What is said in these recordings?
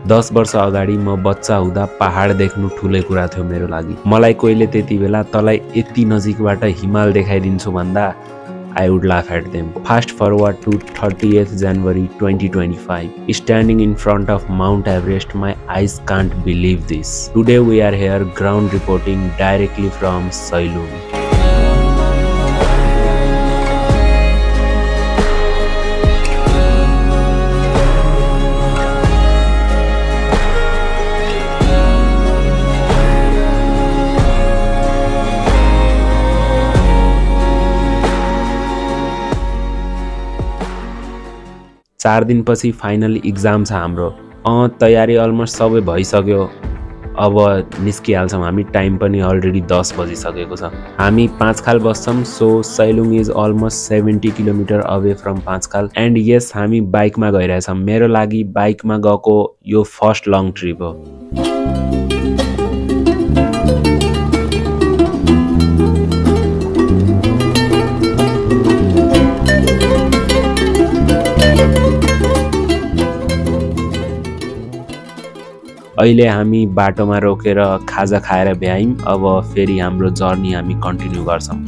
10 वर्ष अगाडि म बच्चा हुँदा पहाड देख्नु ठुलै कुरा थियो मेरो लागि। मलाई कोहीले त्यति बेला तँलाई यति नजिकबाट हिमाल देखाइदिन्छु भन्दा I would laugh at them. Fast forward to 30th January 2025. Standing in front of Mount Everest, my eyes can't believe this. Today we are here ground reporting directly from Sailung. 4 दिनपछि फाइनल इक्जाम छ हाम्रो। तयारी almost सबै भइसक्यो। अब निस्किहाल्छौँ हामी। Time पनि already 10 बजिसकेको छ। हामी पाँचखाल बस्छौँ। So Sailung is almost 70 kilometre away from Panchkhal. And yes, हामी बाइकमा गइरहेछौँ। मेरो लागि बाइकमा गएको यो फर्स्ट लङ ट्रिप हो। अहिले हामी बाटोमा रोकेर खाजा खाएर भ्यायौँ। अब फेरि हाम्रो जर्नी हामी कन्टिन्यू गर्छौँ।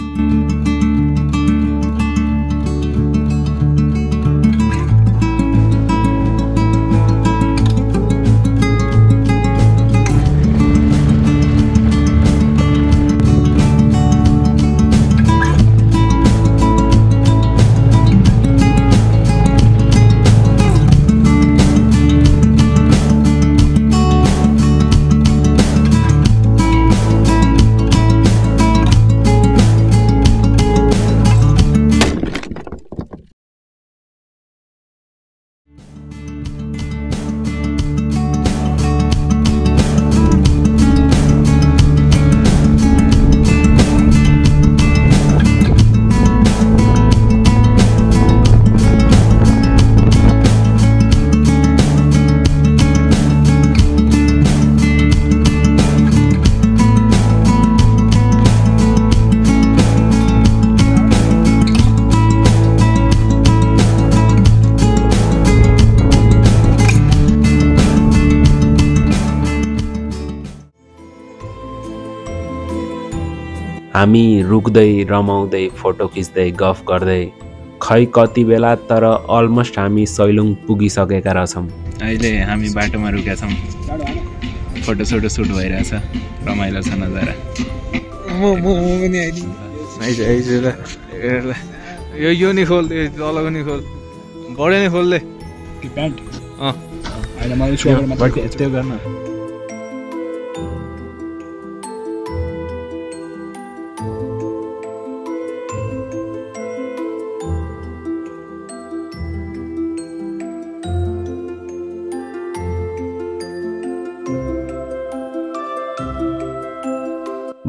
हामी रुक्दै रमाउँदै फोटो खिच्दै गफ गर्दै खै कति बेला, तर अलमोस्ट हामी सैलुङ पुगिसकेका रहेछौँ। अहिले हामी बाटोमा रुकेका छौँ। फोटो सुट भइरहेछ। रमाइलो छ नजारा। यो नि खोल, तलको नि खोल, बढे नि खोल दे प्यान्ट। त्यो गर्न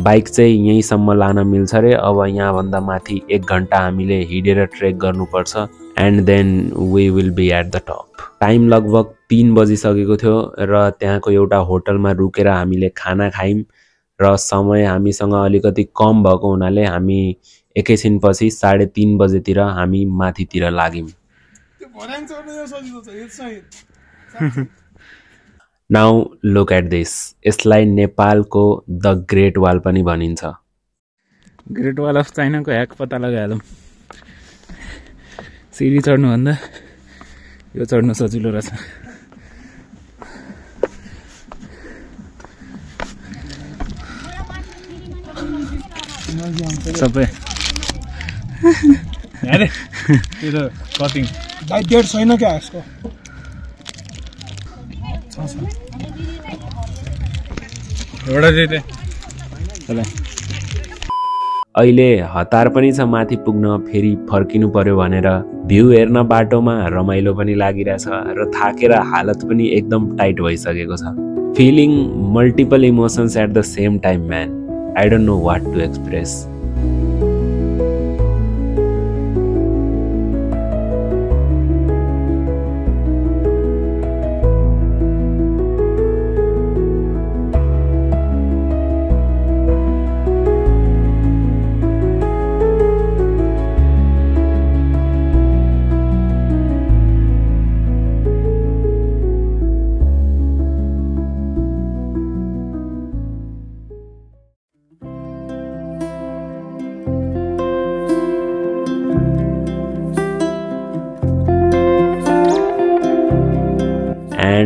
बाइक चाहिँ यहीँसम्म लान मिल्छ रे। अब यहाँभन्दा माथि 1 घन्टा हामीले हिँडेर ट्रेक गर्नुपर्छ। And then we will be at the top. Time लगभग 3 बजिसकेको थियो र त्यहाँको एउटा होटलमा रुकेर हामीले खाना खायौँ र समय हामीसँग अलिकति कम भएको हुनाले हामी एकैछिनपछि 3:30 बजेतिर हामी माथितिर लाग्यौँ। Now look at this. यसलाई नेपालको द ग्रेट वाल पनि भनिन्छ। ग्रेट वाल अफ चाइनाको ह्याक पत्ता लगाइहालौँ। सिडी चढ्नुभन्दा यो चढ्नु सजिलो रहेछ। सबै कटिङ डेट छैन क्या यसको। अहिले हतार पनि छ माथि पुग्न। फेरि फर्किनु पर्यो भनेर भ्यू हेर्न बाटोमा रमाइलो पनि लागिरहेछ र थाकेर हालत पनि एकदम टाइट भइसकेको छ। Feeling multiple emotions at the same time man. I don't know what to express.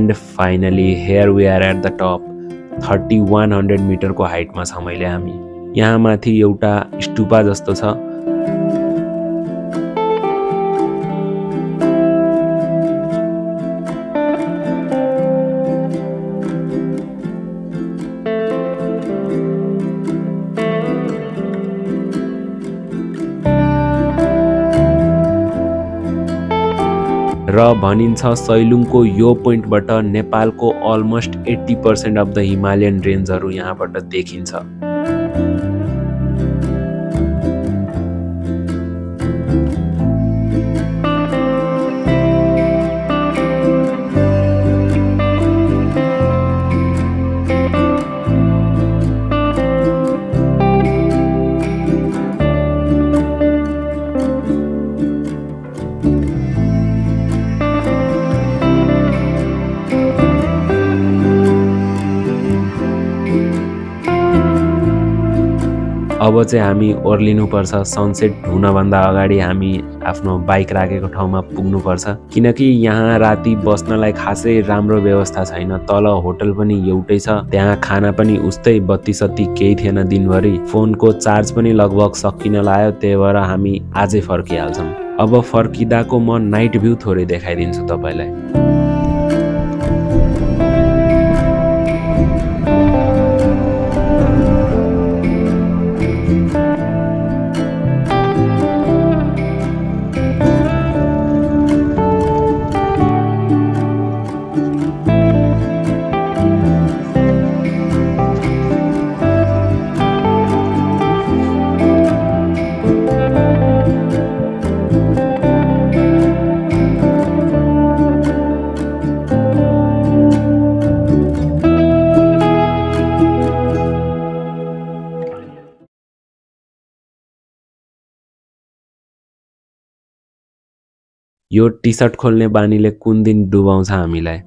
And finally here we are at the top 3100 मिटरको हाइटमा छ मैले हामी। यहाँ माथि एउटा स्टुपा जस्तो छ। र भनिन्छ सैलुङको यो पोइन्टबाट नेपालको अलमोस्ट 80% अफ द हिमालयन रेन्जहरू यहाँबाट देखिन्छ। अब चाहिँ हामी ओर्लिनुपर्छ। सनसेट हुनभन्दा अगाडि हामी आफ्नो बाइक राखेको ठाउँमा पुग्नुपर्छ, किनकि यहाँ राति बस्नलाई खासै राम्रो व्यवस्था छैन। तल होटल पनि एउटै छ, त्यहाँ खाना पनि उस्तै, बत्ती सत्ती केही थिएन दिनभरि। फोनको चार्ज पनि लगभग सकिन लाग्यो, त्यही भएर हामी आजै फर्किहाल्छौँ। अब फर्किँदाको म नाइट भ्यू थोरै देखाइदिन्छु तपाईँलाई। यो टी सर्ट खोल्ने बानीले कुन दिन डुबाउँछ हामीलाई।